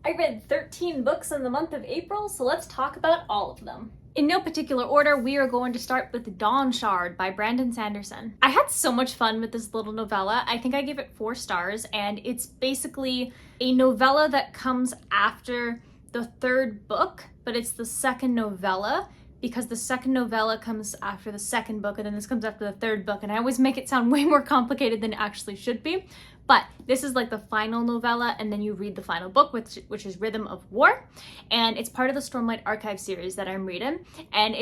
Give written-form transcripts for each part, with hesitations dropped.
I read 13 books in the month of April, so let's talk about all of them. In no particular order, we are going to start with Dawnshard by Brandon Sanderson. I had so much fun with this little novella. I think I gave it 4 stars, and it's basically a novella that comes after the 3rd book, but it's the 2nd novella, because the 2nd novella comes after the 2nd book, and then this comes after the 3rd book, and I always make it sound way more complicated than it actually should be. But this is like the final novella, and then you read the final book, which is Rhythm of War, and it's part of the Stormlight Archive series that I'm reading, and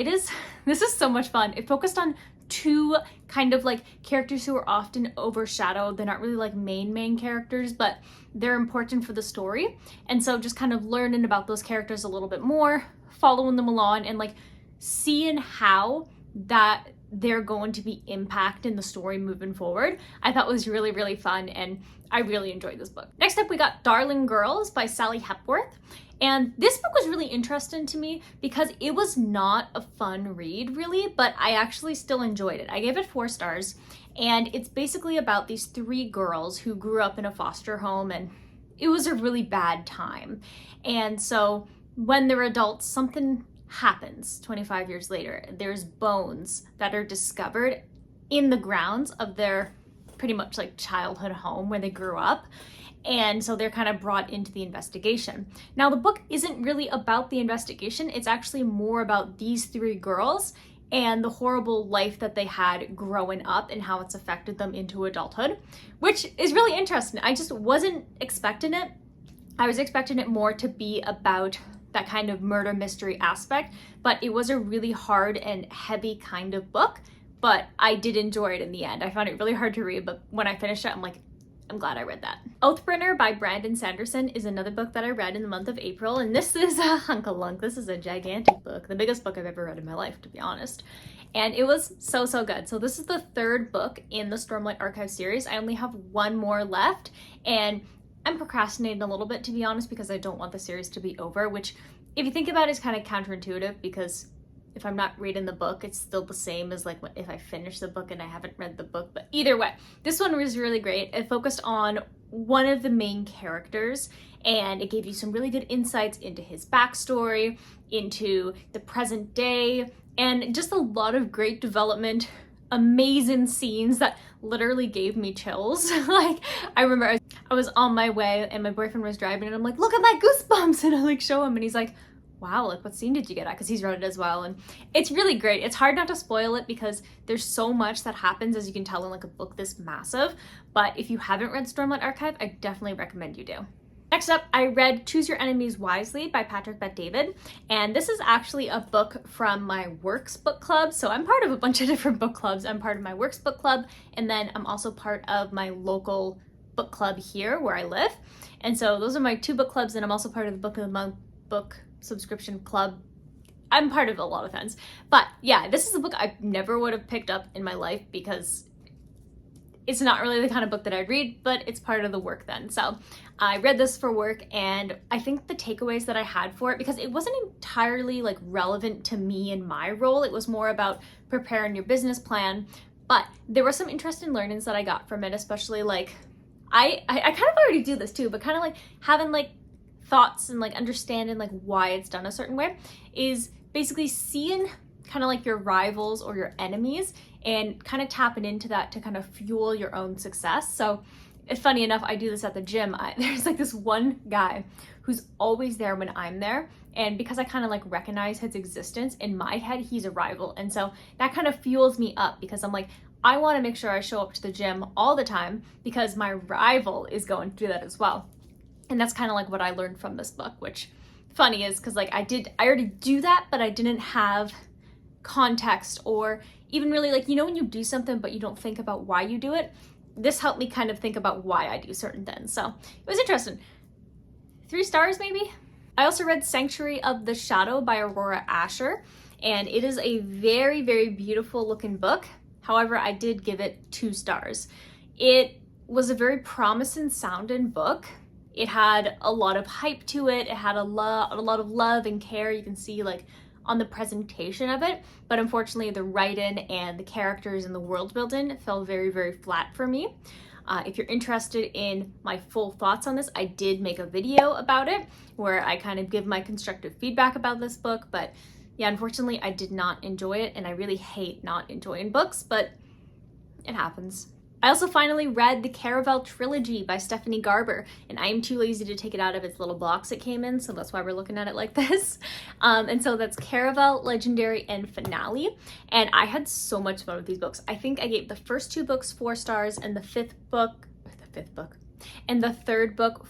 this is so much fun. It focused on 2 kind of like characters who are often overshadowed. They're not really like main characters, but they're important for the story, and so just kind of learning about those characters a little bit more, following them along, and like seeing how that they're going to be impacting the story moving forward, I thought was really, really fun, and I really enjoyed this book. Next up, we got Darling Girls by Sally Hepworth. And this book was really interesting to me because it was not a fun read, really, but I actually still enjoyed it. I gave it 4 stars, and it's basically about these 3 girls who grew up in a foster home, and it was a really bad time. And so when they're adults, something happens 25 years later. There's bones that are discovered in the grounds of their pretty much like childhood home where they grew up. And so they're kind of brought into the investigation. Now, the book isn't really about the investigation. It's actually more about these 3 girls and the horrible life that they had growing up and how it's affected them into adulthood, which is really interesting. I just wasn't expecting it. I was expecting it more to be about that kind of murder mystery aspect, but it was a really hard and heavy kind of book, but I did enjoy it in the end. I found it really hard to read, but when I finished it, I'm like, I'm glad I read that. Oathbringer by Brandon Sanderson is another book that I read in the month of April, and this is a hunk-a-lunk. This is a gigantic book, the biggest book I've ever read in my life, to be honest. And it was so good. So this is the 3rd book in the Stormlight Archive series. I only have 1 more left, and I'm procrastinating a little bit, to be honest, because I don't want the series to be over, which if you think about it is kind of counterintuitive, because if I'm not reading the book, it's still the same as like if I finish the book and I haven't read the book. But either way, this one was really great. It focused on one of the main characters, and it gave you some really good insights into his backstory, into the present day, and just a lot of great development, amazing scenes that literally gave me chills. Like, I remember I was on my way and my boyfriend was driving, and I'm like, look at my goosebumps, and I like show him, and he's like, wow, like what scene did you get at? Because he's read it as well, and it's really great. It's hard not to spoil it because there's so much that happens, as you can tell, in like a book this massive, but if you haven't read Stormlight Archive, I definitely recommend you do. Next up, I read Choose Your Enemies Wisely by Patrick Bet-David, and this is actually a book from my Works book club. So I'm part of a bunch of different book clubs. I'm part of my Works book club, and then I'm also part of my local book club here where I live. And so those are my 2 book clubs, and I'm also part of the Book of the Month book subscription club. I'm part of a lot of things. But yeah, this is a book I never would have picked up in my life because it's not really the kind of book that I'd read, but it's part of the work then. So I read this for work, and I think the takeaways that I had for it, because it wasn't entirely like relevant to me and my role, it was more about preparing your business plan, but there were some interesting learnings that I got from it, especially like, I kind of already do this too, but kind of like having like thoughts and like understanding like why it's done a certain way, is basically seeing kind of like your rivals or your enemies and kind of tapping into that to kind of fuel your own success. So funny enough, I do this at the gym. There's like this one guy who's always there when I'm there, and because I kind of like recognize his existence, in my head he's a rival, and so that kind of fuels me up because I'm like, I want to make sure I show up to the gym all the time because my rival is going to do that as well. And that's kind of like what I learned from this book, which funny is because like I already do that, but I didn't have context or even really like, you know, when you do something but you don't think about why you do it, this helped me kind of think about why I do certain things. So it was interesting. 3 stars maybe. I also read Sanctuary of the Shadow by Aurora Ascher, and it is a very, very beautiful looking book. However, I did give it 2 stars. It was a very promising sounding book. It had a lot of hype to it. It had a lot of love and care. You can see like on the presentation of it, but unfortunately the writing and the characters and the world building fell very, very flat for me. If you're interested in my full thoughts on this, I did make a video about it where I kind of give my constructive feedback about this book, but yeah, unfortunately I did not enjoy it, and I really hate not enjoying books, but it happens. I also finally read the Caravel Trilogy by Stephanie Garber, and I am too lazy to take it out of its little box it came in, so that's why we're looking at it like this. And so that's Caravel, Legendary, and Finale, and I had so much fun with these books. I think I gave the first 2 books 4 stars, and the third book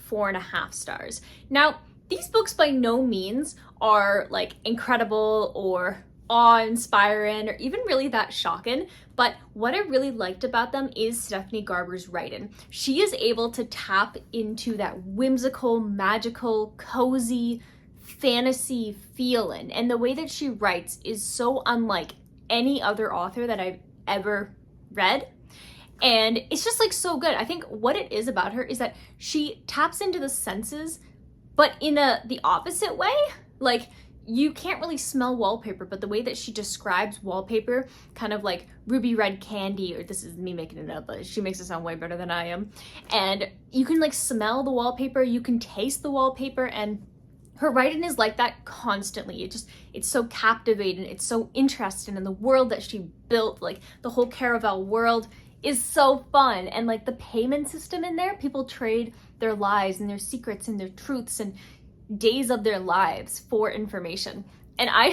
4.5 stars. Now, these books by no means are like incredible or awe-inspiring or even really that shocking, but what I really liked about them is Stephanie Garber's writing. She is able to tap into that whimsical, magical, cozy, fantasy feeling, and the way that she writes is so unlike any other author that I've ever read. And it's just like so good. I think what it is about her is that she taps into the senses, but in the opposite way. Like, you can't really smell wallpaper, but the way that she describes wallpaper, kind of like ruby red candy, or this is me making it up, but she makes it sound way better than I am. And you can like smell the wallpaper, you can taste the wallpaper, and her writing is like that constantly. It's so captivating, it's so interesting, and the world that she built, like the whole Caravel world, is so fun. And like the payment system in there, people trade their lives and their secrets and their truths and days of their lives for information, and I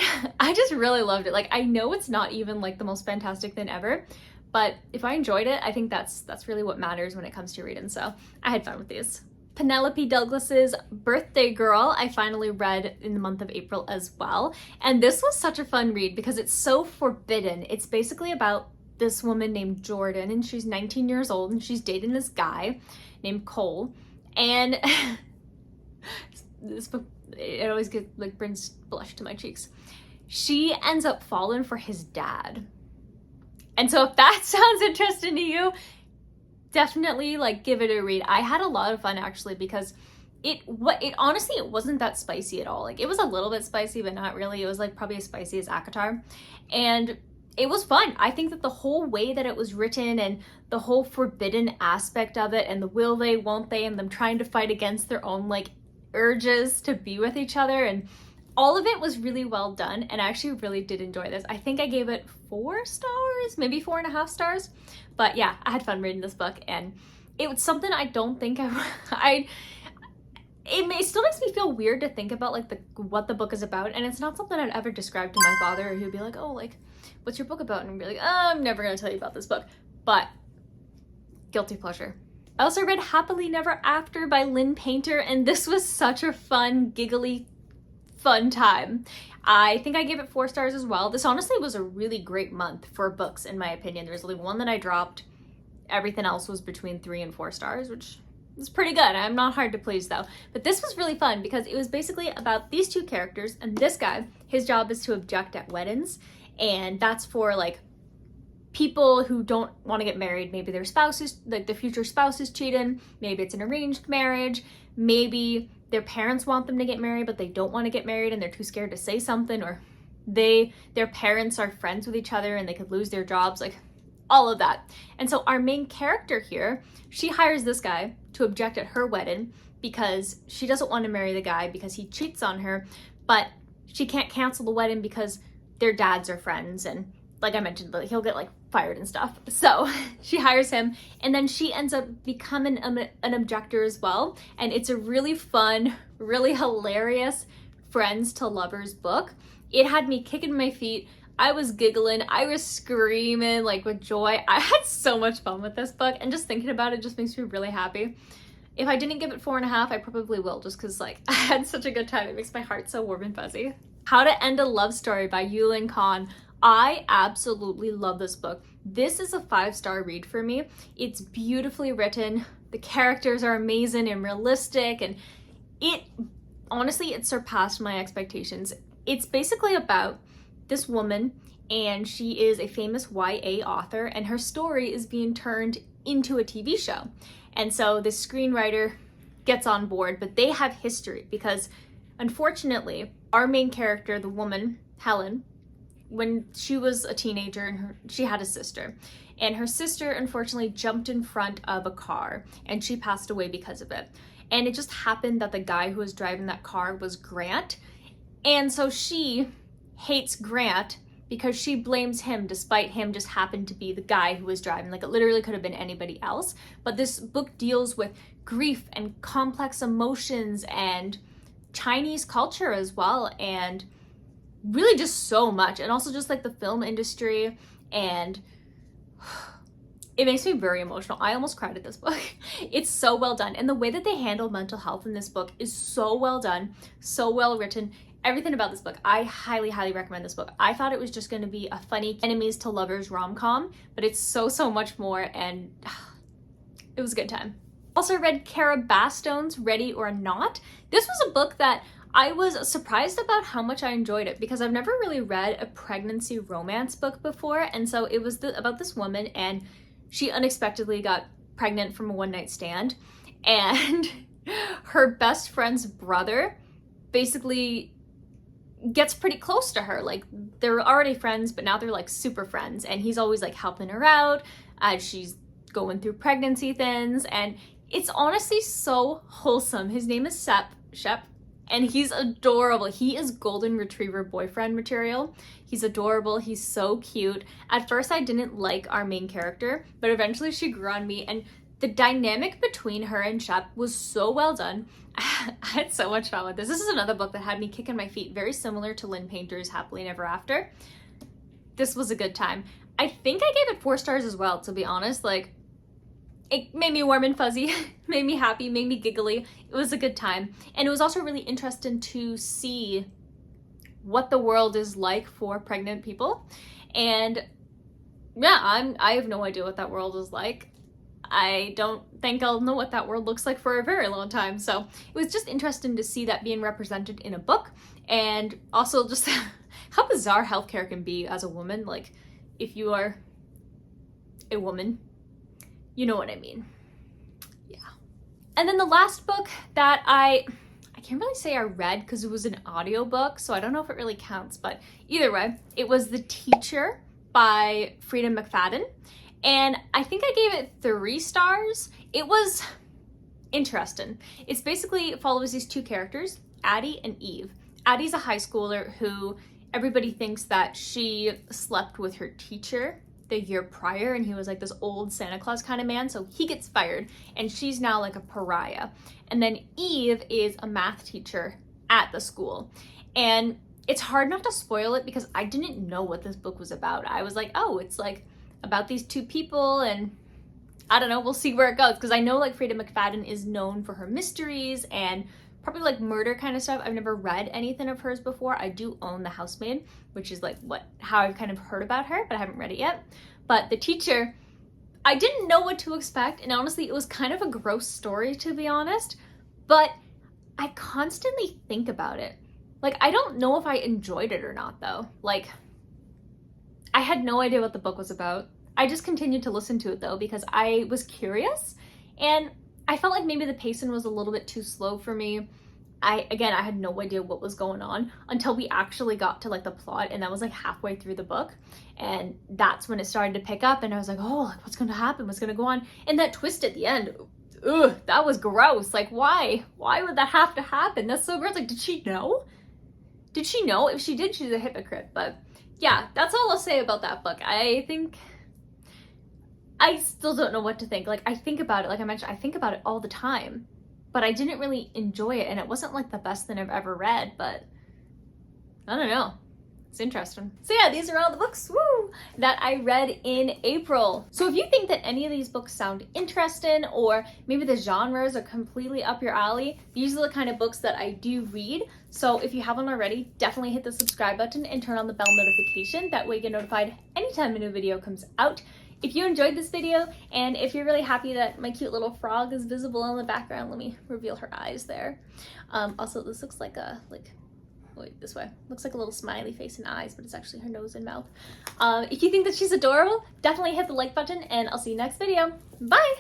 just really loved it. Like, I know it's not even like the most fantastic thing ever, but if I enjoyed it, I think that's really what matters when it comes to reading. So I had fun with these. Penelope Douglas's Birthday Girl I finally read in the month of April as well, and this was such a fun read because it's so forbidden. It's basically about this woman named Jordan, and she's 19 years old, and she's dating this guy named Cole, and this book, it always brings blush to my cheeks. She ends up falling for his dad. And so if that sounds interesting to you, definitely like give it a read. I had a lot of fun actually, because it honestly, it wasn't that spicy at all. Like, it was a little bit spicy, but not really. It was like probably as spicy as ACOTAR. And it was fun. I think that the whole way that it was written and the whole forbidden aspect of it, and the will they, won't they, and them trying to fight against their own like urges to be with each other, and all of it was really well done, and I actually really did enjoy this. I think I gave it 4 stars, maybe 4.5 stars, but yeah, I had fun reading this book, and it was something I don't think it still makes me feel weird to think about like what the book is about, and it's not something I'd ever describe to my father, or he'd be like, oh, like, what's your book about? And I'd be like, oh, I'm never gonna tell you about this book, but guilty pleasure. I also read Happily Never After by Lynn Painter, and this was such a fun, giggly, fun time. I think I gave it 4 stars as well. This honestly was a really great month for books, in my opinion. There's only one that I dropped. Everything else was between 3 and 4 stars, which is pretty good. I'm not hard to please though. But this was really fun because it was basically about these 2 characters, and this guy, his job is to object at weddings, and that's for like people who don't want to get married. Maybe their spouses, like the future spouse, is cheating. Maybe it's an arranged marriage. Maybe their parents want them to get married, but they don't want to get married and they're too scared to say something, or their parents are friends with each other and they could lose their jobs, like all of that. And so our main character here, she hires this guy to object at her wedding because she doesn't want to marry the guy because he cheats on her, but she can't cancel the wedding because their dads are friends, and like I mentioned, but he'll get like fired and stuff. So she hires him, and then she ends up becoming an objector as well. And it's a really fun, really hilarious friends to lovers book. It had me kicking my feet. I was giggling. I was screaming like with joy. I had so much fun with this book, and just thinking about it just makes me really happy. If I didn't give it 4.5, I probably will, just because like I had such a good time. It makes my heart so warm and fuzzy. How to End a Love Story by Yulia and Kaung. I absolutely love this book. This is a 5-star read for me. It's beautifully written. The characters are amazing and realistic, and honestly, it surpassed my expectations. It's basically about this woman, and she is a famous YA author, and her story is being turned into a TV show. And so this screenwriter gets on board, but they have history because unfortunately, our main character, the woman, Helen, when she was a teenager, and she had a sister. And her sister, unfortunately, jumped in front of a car, and she passed away because of it. And it just happened that the guy who was driving that car was Grant. And so she hates Grant because she blames him, despite him just happened to be the guy who was driving. Like, it literally could have been anybody else. But this book deals with grief and complex emotions and Chinese culture as well, and really just so much. And also just like the film industry, and it makes me very emotional. I almost cried at this book. It's so well done. And the way that they handle mental health in this book is so well done, so well written. Everything about this book, I highly, highly recommend this book. I thought it was just going to be a funny enemies to lovers rom-com, but it's so, so much more, and it was a good time. Also read Cara Bastone's Ready or Not. This was a book that I was surprised about how much I enjoyed it, because I've never really read a pregnancy romance book before, and so it was about this woman, and she unexpectedly got pregnant from a one-night stand, and her best friend's brother basically gets pretty close to her. Like, they're already friends, but now they're like super friends, and he's always like helping her out as she's going through pregnancy things, and it's honestly so wholesome. His name is Shep, and he's adorable. He is golden retriever boyfriend material. He's adorable. He's so cute. At first I didn't like our main character, but eventually she grew on me, and the dynamic between her and Shep was so well done. I had so much fun with this. This is another book that had me kicking my feet, very similar to Lynn Painter's Happily Never After. This was a good time. I think I gave it 4 stars as well, to be honest. Like, it made me warm and fuzzy, made me happy, made me giggly. It was a good time. And it was also really interesting to see what the world is like for pregnant people. And yeah, I have no idea what that world is like. I don't think I'll know what that world looks like for a very long time. So it was just interesting to see that being represented in a book, and also just how bizarre healthcare can be as a woman. Like, if you are a woman, you know what I mean. Yeah. And then the last book that I can't really say I read because it was an audiobook, so I don't know if it really counts, but either way, it was The Teacher by Freida McFadden. And I think I gave it 3 stars. It was interesting. It's basically, it follows these 2 characters, Addie and Eve. Addie's a high schooler who everybody thinks that she slept with her teacher the year prior, and he was like this old Santa Claus kind of man, so he gets fired, and she's now like a pariah. And then Eve is a math teacher at the school. And it's hard not to spoil it because I didn't know what this book was about. I was like, oh, it's like about these 2 people, and I don't know, we'll see where it goes, because I know like Freida McFadden is known for her mysteries and probably like murder kind of stuff. I've never read anything of hers before. I do own The Housemaid, which is like how I've kind of heard about her, but I haven't read it yet. But The Teacher, I didn't know what to expect, and honestly it was kind of a gross story, to be honest, but I constantly think about it. Like, I don't know if I enjoyed it or not though. Like, I had no idea what the book was about. I just continued to listen to it though because I was curious, and I felt like maybe the pacing was a little bit too slow for me. I had no idea what was going on until we actually got to like the plot, and that was like halfway through the book, and that's when it started to pick up, and I was like, oh, like, what's going to happen? What's going to go on? And that twist at the end, ugh, that was gross. Like, why? Why would that have to happen? That's so gross. Like, did she know? Did she know? If she did, she's a hypocrite. But yeah, that's all I'll say about that book. I think I still don't know what to think. Like, I think about it, like I mentioned, I think about it all the time, but I didn't really enjoy it, and it wasn't like the best thing I've ever read, but I don't know. It's interesting. So yeah, these are all the books, woo, that I read in April. So if you think that any of these books sound interesting, or maybe the genres are completely up your alley, these are the kind of books that I do read. So if you haven't already, definitely hit the subscribe button and turn on the bell notification. That way you get notified anytime a new video comes out. If you enjoyed this video, and if you're really happy that my cute little frog is visible in the background, let me reveal her eyes there. Also, this looks like a, wait, this way. Looks like a little smiley face and eyes, but it's actually her nose and mouth. If you think that she's adorable, definitely hit the like button, and I'll see you next video. Bye!